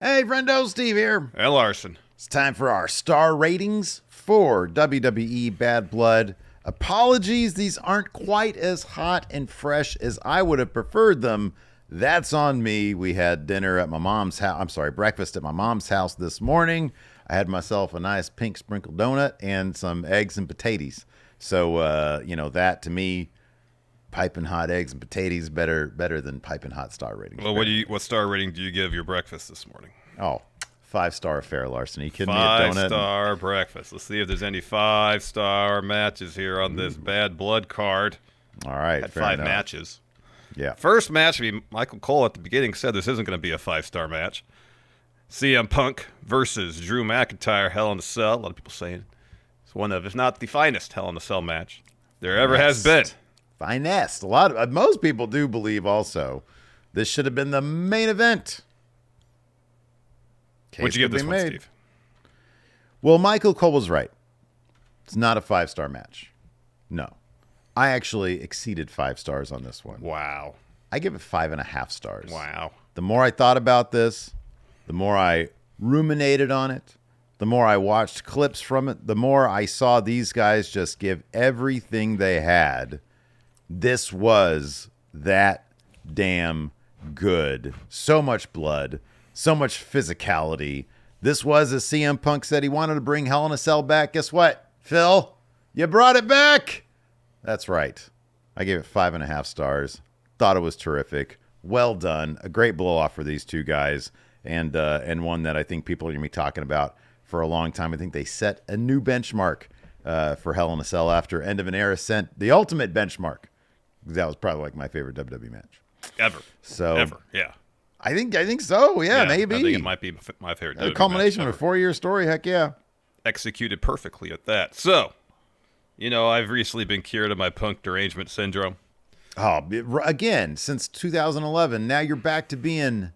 Hey, friendo, Steve here. Hey, Larson. It's time for our star ratings for WWE Bad Blood. Apologies, these aren't quite as hot and fresh as I would have preferred them. That's on me. We had dinner at my mom's house. Breakfast at my mom's house this morning. I had myself a nice pink sprinkled donut and some eggs and potatoes. So, that to me, piping hot eggs and potatoes better than piping hot star ratings. Well, what star rating do you give your breakfast this morning? Oh, 5-star affair, Larson. Are you kidding me? A donut? 5-star breakfast. Let's see if there's any 5-star matches here on this Bad Blood card. All right, Had fair 5 enough. matches. Yeah. First match, Michael Cole at the beginning said this isn't going to be a 5-star match. CM Punk versus Drew McIntyre, Hell in a Cell. A lot of people saying it's one of, if not the finest Hell in a Cell match there ever has been. Finest. Most people do believe also this should have been the main event. What'd you give this one, Steve? Well, Michael Cole was right. It's not a 5-star match. No. I actually exceeded 5 stars on this one. Wow. I give it 5.5 stars. Wow. The more I thought about this, the more I ruminated on it, the more I watched clips from it, the more I saw these guys just give everything they had. This was that damn good. So much blood, so much physicality. This was, as CM Punk said, he wanted to bring Hell in a Cell back. Guess what, Phil? You brought it back. That's right. I gave it 5.5 stars. Thought it was terrific. Well done. A great blow-off for these two guys, and one that I think people are going to be talking about for a long time. I think they set a new benchmark for Hell in a Cell after End of an Era sent the ultimate benchmark. That was probably like my favorite WWE match. Ever. Yeah. I think so. Yeah, maybe. I think it might be my favorite WWE a culmination match of a 4-year story. Heck yeah. Executed perfectly at that. So, I've recently been cured of my Punk derangement syndrome. Oh, again, since 2011, now you're back to being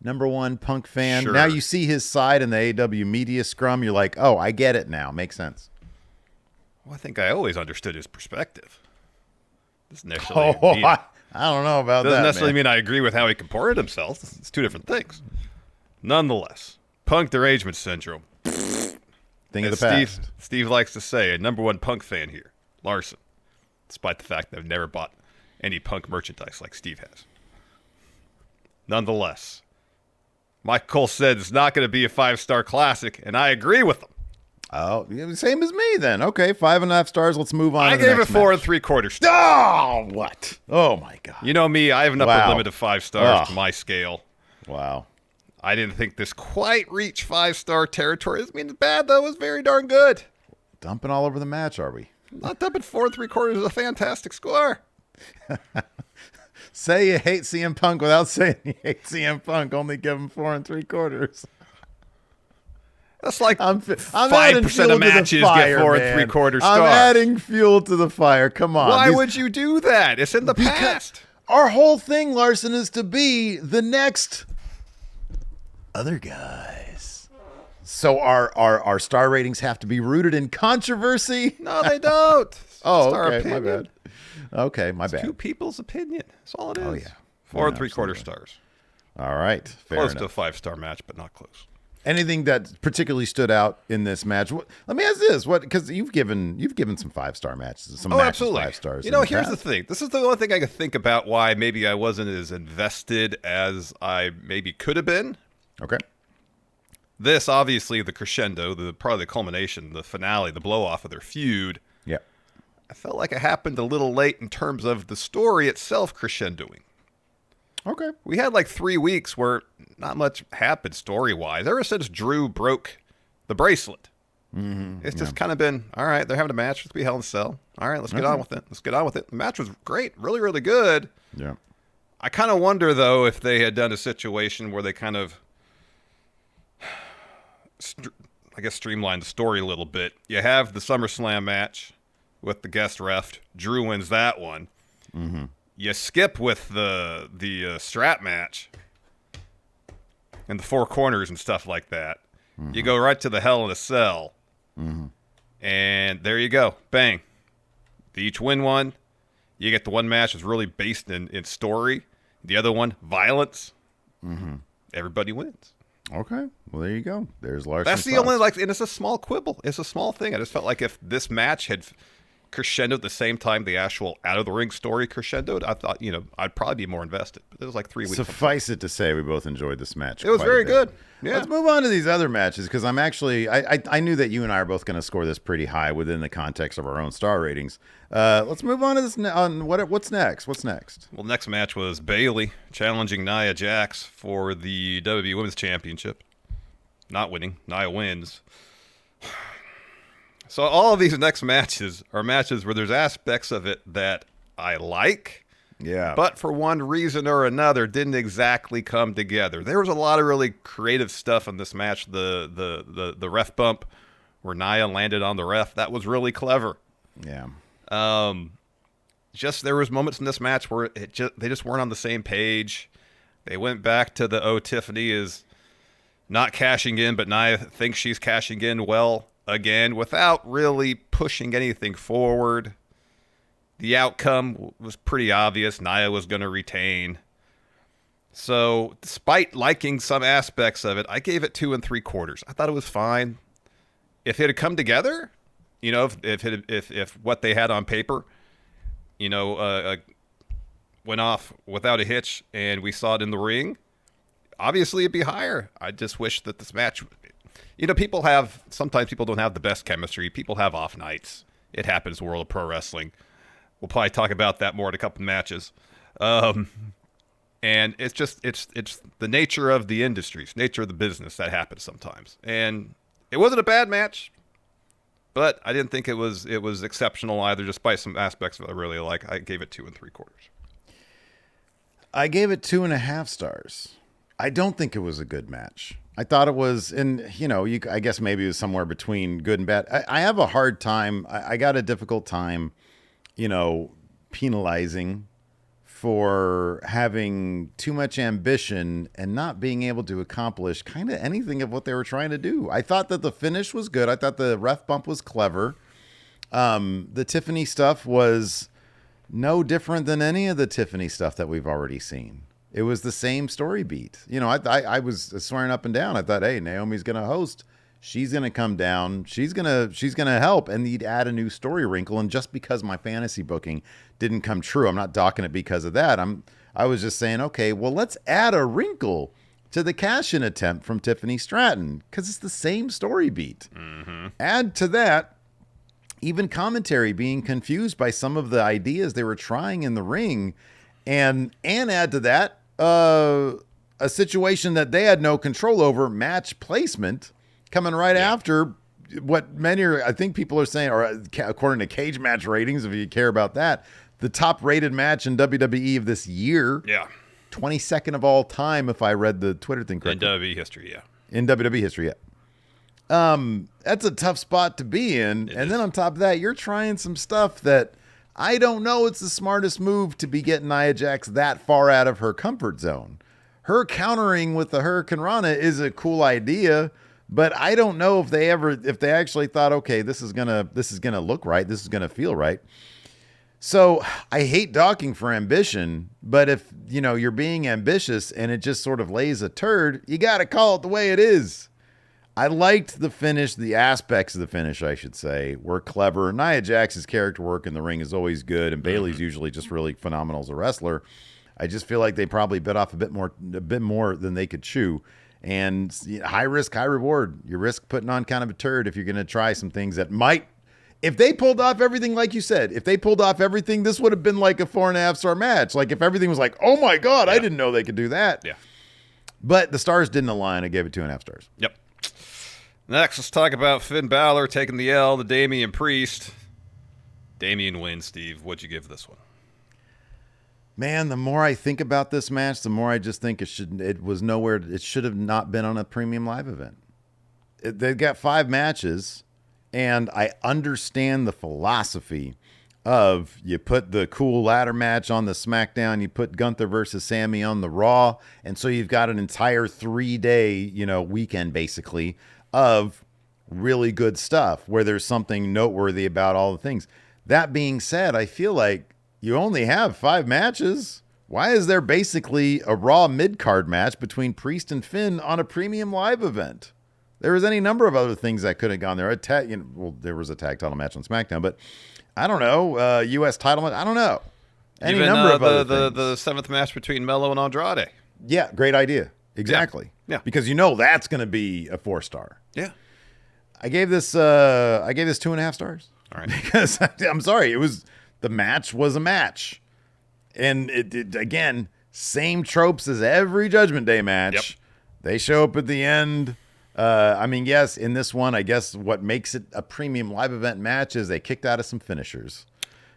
number one Punk fan. Sure. Now you see his side in the AW media scrum. You're like, oh, I get it now. Makes sense. Well, I think I always understood his perspective. Doesn't I don't know about that. Doesn't necessarily man. mean I agree with how he comported himself. It's two different things. Nonetheless, Punk derangement syndrome. Thing of As the past. Steve likes to say, a number one Punk fan here, Larson, despite the fact that I've never bought any Punk merchandise like Steve has. Nonetheless, Michael Cole said it's not going to be a 5-star classic, and I agree with him. Oh, same as me then. Okay, 5.5 stars. Let's move on. I gave it 4 3/4 stars. Oh, what? Oh my God. You know me, I have an upper limit of 5 stars to my scale. Wow. I didn't think this quite reached 5-star territory. Doesn't mean it's bad, though. It was very darn good. Dumping all over the match, are we? Not dumping 4 3/4 is a fantastic score. Say you hate CM Punk without saying you hate CM Punk. Only give him 4 3/4. That's like I'm 5% of matches get 4 3/4 stars. I'm adding fuel to the fire. Come on. Why would you do that? It's in the past. Our whole thing, Larson, is to be the next other guys. So our star ratings have to be rooted in controversy? No, they don't. Oh, It's our okay, opinion. my bad. Okay, my bad. Two people's opinion. That's all it is. Oh, yeah. 4 Yeah, 3/4 absolutely. stars. All right, fair Close enough. to a 5-star match, but not close. Anything that particularly stood out in this match? Let me ask this: because you've given some 5-star matches, some matches Absolutely. 5 stars. Here's the thing. This is the only thing I could think about why maybe I wasn't as invested as I maybe could have been. Okay. This, obviously, the crescendo, probably the culmination, the finale, the blow-off of their feud. Yeah. I felt like it happened a little late in terms of the story itself crescendoing. Okay. We had like 3 weeks where not much happened story-wise. Ever since Drew broke the bracelet. It's just kind of been, all right, they're having a match. Let's be Hell in a Cell. All right, let's get on with it. The match was great. Really, really good. Yeah. I kind of wonder, though, if they had done a situation where they kind of, streamlined the story a little bit. You have the SummerSlam match with the guest ref. Drew wins that one. Mm-hmm. You skip with the strap match and the 4 corners and stuff like that. Mm-hmm. You go right to the Hell in a Cell. Mm-hmm. And there you go. Bang. They each win one. You get the one match that's really based in story. The other one, violence. Mm-hmm. Everybody wins. Okay. Well, there you go. There's Larson's That's the thoughts. only, and it's a small quibble. It's a small thing. I just felt like if this match had crescendoed at the same time the actual out of the ring story crescendoed, I thought, I'd probably be more invested. But it was like 3 weeks. Suffice it to say, we both enjoyed this match. It was very good. Yeah. Let's move on to these other matches because I'm actually I knew that you and I are both going to score this pretty high within the context of our own star ratings. Let's move on to this. What's next? What's next? Well, next match was Bayley challenging Nia Jax for the WWE Women's Championship. Not winning. Nia wins. So all of these next matches are matches where there's aspects of it that I like, but for one reason or another didn't exactly come together. There was a lot of really creative stuff in this match. The ref bump where Nia landed on the ref, that was really clever. Yeah. Just there was moments in this match where they just weren't on the same page. They went back to the Tiffany is not cashing in, but Nia thinks she's cashing in well again without really pushing anything forward. The outcome was pretty obvious. Nia was going to retain. So despite liking some aspects of it, I gave it 2 3/4. I thought it was fine. If it had come together, if what they had on paper, went off without a hitch and we saw it in the ring, obviously it'd be higher. I just wish that this match, sometimes people don't have the best chemistry. People have off nights. It happens in the world of pro wrestling. We'll probably talk about that more in a couple of matches. And it's just, it's the nature of the industry, it's nature of the business that happens sometimes. And it wasn't a bad match, but I didn't think it was exceptional either, despite some aspects that I really like. I gave it 2 3/4. I gave it 2.5 stars. I don't think it was a good match. I thought it was, I guess maybe it was somewhere between good and bad. I have a hard time. I got a difficult time, penalizing for having too much ambition and not being able to accomplish kind of anything of what they were trying to do. I thought that the finish was good. I thought the ref bump was clever. The Tiffany stuff was no different than any of the Tiffany stuff that we've already seen. It was the same story beat. I was swearing up and down. I thought, hey, Naomi's going to host. She's going to come down. She's going to help. And you'd add a new story wrinkle. And just because my fantasy booking didn't come true, I'm not docking it because of that. I was just saying, okay, well, let's add a wrinkle to the cash-in attempt from Tiffany Stratton because it's the same story beat. Mm-hmm. Add to that, even commentary being confused by some of the ideas they were trying in the ring. And add to that, a situation that they had no control over, match placement, coming right after what I think people are saying, or according to cage match ratings, if you care about that, the top rated match in WWE of this year. Yeah. 22nd of all time, if I read the Twitter thing correctly. In WWE history, yeah. In WWE history, yeah. That's a tough spot to be in. And then on top of that, you're trying some stuff that I don't know it's the smartest move to be getting Nia Jax that far out of her comfort zone. Her countering with the Hurricane Rana is a cool idea, but I don't know if they actually thought, okay, this is gonna look right, this is gonna feel right. So I hate docking for ambition, but if you're being ambitious and it just sort of lays a turd, you got to call it the way it is. I liked the finish. The aspects of the finish, I should say, were clever. Nia Jax's character work in the ring is always good, and Bayley's usually just really phenomenal as a wrestler. I just feel like they probably bit off a bit more than they could chew. And high risk, high reward. You risk putting on kind of a turd if you're going to try some things that might. If they pulled off everything, like you said, if they pulled off everything, this would have been like a 4.5 star match. Like if everything was like, oh my God, I didn't know they could do that. Yeah. But the stars didn't align. I gave it 2.5 stars. Yep. Next, let's talk about Finn Balor taking the L to Damian Priest. Damian wins, Steve. What'd you give this one? Man, the more I think about this match, the more I just think it should have not been on a premium live event. They've got 5 matches, and I understand the philosophy of you put the cool ladder match on the SmackDown, you put Gunther versus Sammy on the Raw, and so you've got an entire 3-day, weekend basically of really good stuff where there's something noteworthy about all the things. That being said, I feel like you only have 5 matches. Why is there basically a Raw mid-card match between Priest and Finn on a premium live event? There was any number of other things that could have gone there. There was a tag title match on SmackDown, but I don't know. U.S. title match, I don't know. Any Even number of other things. The seventh match between Mello and Andrade. Yeah, great idea. Exactly. Yeah. Because that's going to be a 4-star. Yeah. I gave this 2.5 stars. All right. Because I'm sorry, the match was a match. And it again, same tropes as every Judgment Day match. Yep. They show up at the end. Yes, in this one, I guess what makes it a premium live event match is they kicked out of some finishers.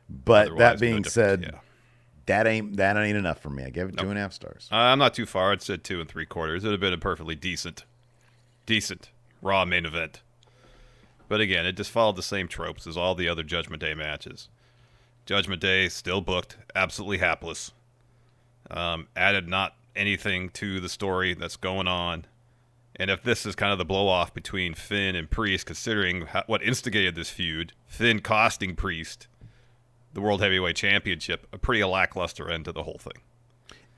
But Otherwise, that being said, yeah. that ain't enough for me. I gave it 2.5 stars. I'm not too far. I'd said 2 3/4. It would have been a perfectly decent Raw main event. But again, it just followed the same tropes as all the other Judgment Day matches. Judgment Day still booked, absolutely hapless. Added not anything to the story that's going on. And if this is kind of the blow-off between Finn and Priest, considering what instigated this feud, Finn costing Priest the World Heavyweight Championship, a pretty lackluster end to the whole thing.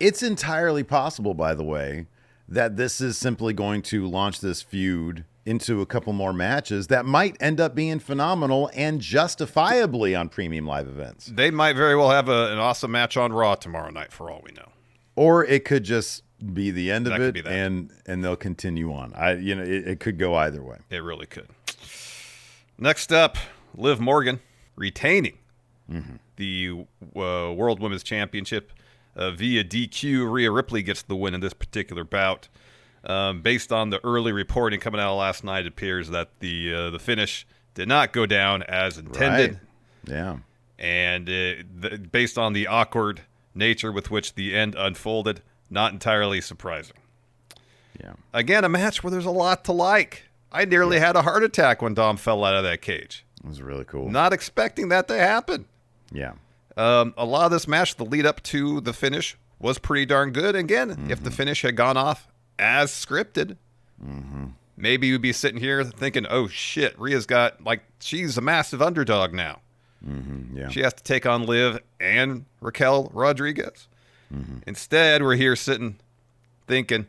It's entirely possible, by the way, that this is simply going to launch this feud into a couple more matches that might end up being phenomenal and justifiably on premium live events. They might very well have an awesome match on Raw tomorrow night, for all we know. Or it could just be the end of That could be it, that. and they'll continue on. It could go either way. It really could. Next up, Liv Morgan retaining the World Women's Championship via DQ. Rhea Ripley gets the win in this particular bout. Based on the early reporting coming out last night, it appears that the finish did not go down as intended. Right. Yeah. And based on the awkward nature with which the end unfolded, not entirely surprising. Yeah. Again, a match where there's a lot to like. I nearly had a heart attack when Dom fell out of that cage. It was really cool. Not expecting that to happen. Yeah. A lot of this match, the lead up to the finish, was pretty darn good. Again, if the finish had gone off as scripted, maybe you'd be sitting here thinking, oh shit, Rhea's she's a massive underdog now. Yeah. She has to take on Liv and Raquel Rodriguez. Instead, we're here sitting thinking,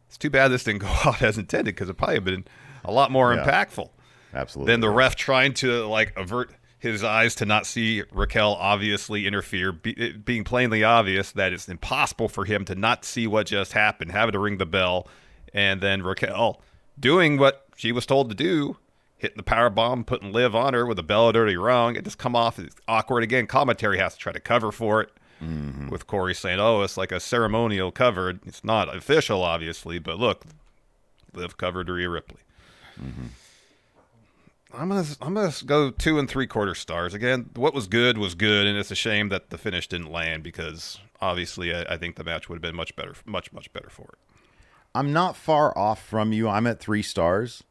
it's too bad this didn't go out as intended, because it probably would have been a lot more impactful. Absolutely. Than the ref trying to avert his eyes to not see Raquel obviously interfere, it being plainly obvious that it's impossible for him to not see what just happened, having to ring the bell, and then Raquel doing what she was told to do, hitting the power bomb, putting Liv on her with a bell dirty wrong. It just come off as awkward again. Commentary has to try to cover for it, with Corey saying, "Oh, it's like a ceremonial cover. It's not official, obviously, but look, Liv covered Rhea Ripley." I'm gonna go 2 3/4 stars. Again, what was good, and it's a shame that the finish didn't land, because obviously I think the match would have been much better for it. I'm not far off from you. I'm at 3 stars.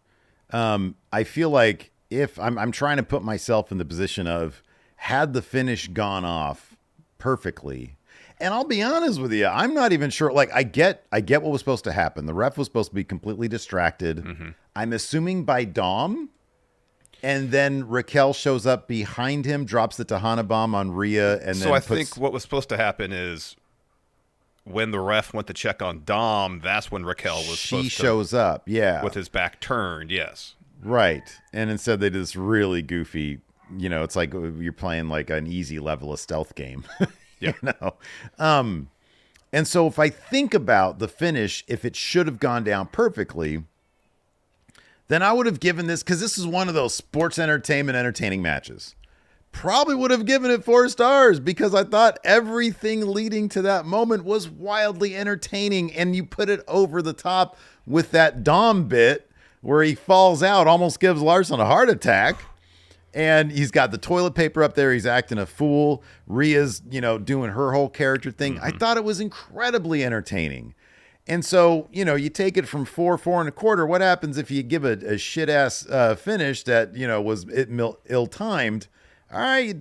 I feel like if I'm trying to put myself in the position of, had the finish gone off perfectly, and I'll be honest with you, I'm not even sure. Like, I get what was supposed to happen. The ref was supposed to be completely distracted. I'm assuming by Dom. And then Raquel shows up behind him, drops the Tahana bomb on Rhea, and so I think what was supposed to happen is, when the ref went to check on Dom, that's when Raquel was supposed to shows up, yeah, with his back turned, yes. Right. And instead they did this really goofy, it's like you're playing like an easy level of stealth game. Yeah. And so if I think about the finish, if it should have gone down perfectly, then I would have given this, because this is one of those sports entertaining matches. Probably would have given it 4 stars, because I thought everything leading to that moment was wildly entertaining, and you put it over the top with that Dom bit where he falls out, almost gives Larson a heart attack, and he's got the toilet paper up there. He's acting a fool. Rhea's, doing her whole character thing. I thought it was incredibly entertaining. And so, you take it from 4 1/4. What happens if you give a shit ass finish that, was ill-timed? All right, you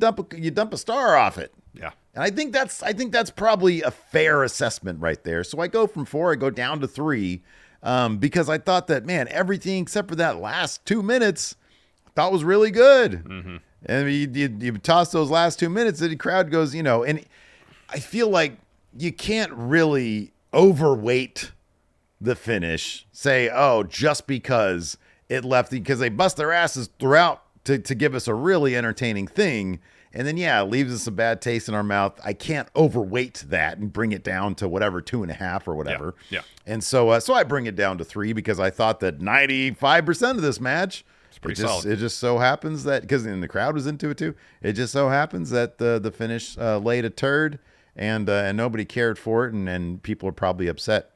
dump a star off it. Yeah. And I think that's probably a fair assessment right there. So I go from 4, I go down to 3, because I thought that, man, everything except for that last 2 minutes I thought was really good. And you toss those last 2 minutes, and the crowd goes, and I feel like you can't really overweight the finish. Say, oh, just because it left, because they bust their asses throughout to give us a really entertaining thing. And then, yeah, it leaves us a bad taste in our mouth. I can't overweight that and bring it down to whatever, 2.5 or whatever. Yeah. And so I bring it down to 3 because I thought that 95% of this match, pretty solid. It just so happens that, because the crowd was into it too, it just so happens that the finish laid a turd and nobody cared for it. And people are probably upset.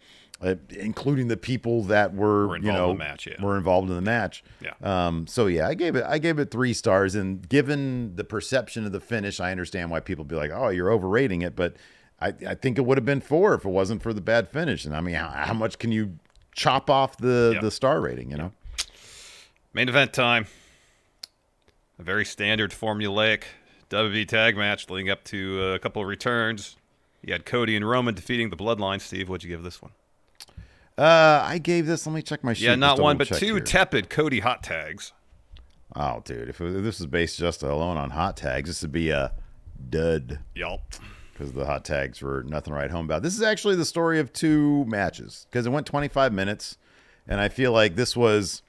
Including the people that were involved in the match. Yeah. Were involved in the match. Yeah. So yeah, I gave it 3 stars. And given the perception of the finish, I understand why people be like, "Oh, you're overrating it." But I think it would have been 4 if it wasn't for the bad finish. And I mean, how much can you chop off the star rating? You know. Main event time. A very standard formulaic WWE tag match leading up to a couple of returns. You had Cody and Roman defeating the Bloodline. Steve, what'd you give this one? I gave this. Let me check my sheet. Yeah, not one, but 2 tepid Cody hot tags. Oh, dude! If this was based just alone on hot tags, this would be a dud. Yup. Because the hot tags were nothing to write home about. This is actually the story of 2 matches because it went 25 minutes, and I feel like this was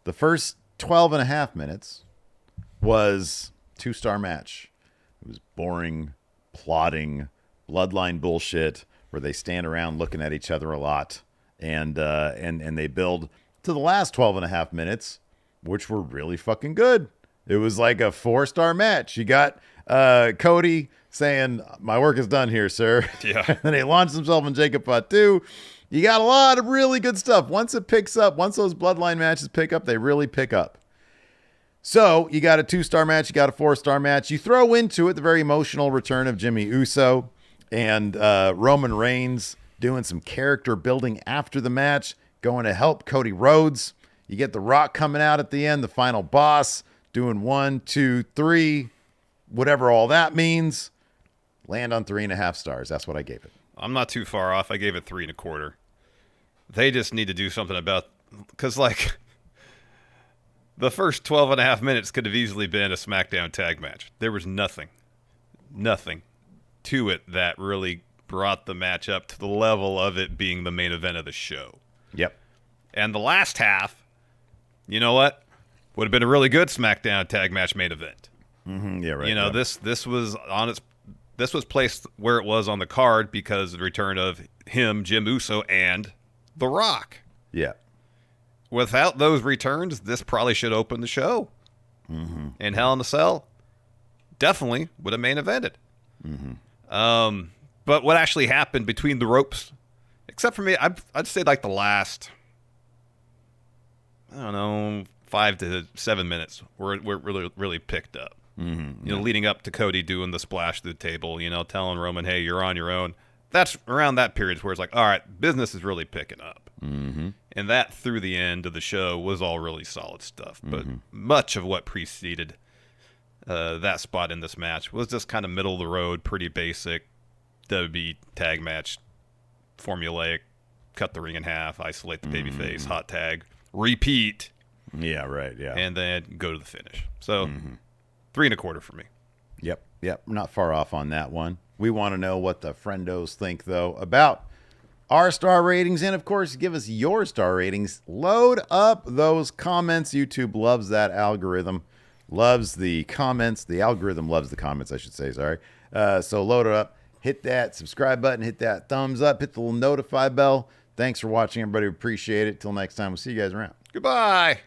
the first 12 and a half minutes was 2-star match. It was boring, plodding, bloodline bullshit where they stand around looking at each other a lot. And they build to the last 12 and a half minutes, which were really fucking good. It was like a 4-star match. You got Cody saying, "My work is done here, sir." Yeah. And then he launched himself in Jacob Fatu. You got a lot of really good stuff. Once it picks up, once those bloodline matches pick up, they really pick up. So you got a 2-star match. You got a 4-star match. You throw into it the very emotional return of Jimmy Uso and Roman Reigns doing some character building after the match, going to help Cody Rhodes. You get The Rock coming out at the end, the final boss, doing 1, 2, 3, whatever all that means. Land on 3.5 stars. That's what I gave it. I'm not too far off. I gave it 3.25. They just need to do something about, because like the first 12 and a half minutes could have easily been a SmackDown tag match. There was nothing to it that really brought the match up to the level of it being the main event of the show. Yep. And the last half, you know what? Would have been a really good SmackDown tag match main event. Mm-hmm. Yeah, right. You know, this was placed where it was on the card because of the return of him, Jim Uso, and The Rock. Yeah. Without those returns, this probably should open the show. Mm-hmm. And Hell in a Cell definitely would have main evented. Mm-hmm. But what actually happened between the ropes, except for me, I'd say like the last, I don't know, 5 to 7 minutes where it really picked up. Mm-hmm. You know, leading up to Cody doing the splash to the table, you know, telling Roman, "Hey, you're on your own." That's around that period where it's like, all right, business is really picking up. Mm-hmm. And that through the end of the show was all really solid stuff. But much of what preceded that spot in this match was just kind of middle of the road, pretty basic WWE tag match, formulaic, cut the ring in half, isolate the babyface, hot tag, repeat. Yeah, right, yeah. And then go to the finish. So 3.25 for me. Yep. We're not far off on that one. We want to know what the friendos think, though, about our star ratings. And, of course, give us your star ratings. Load up those comments. YouTube loves that algorithm. Loves the comments. The algorithm loves the comments, I should say. Sorry. So load it up. Hit that subscribe button. Hit that thumbs up. Hit the little notify bell. Thanks for watching, everybody. Appreciate it. Till next time. We'll see you guys around. Goodbye.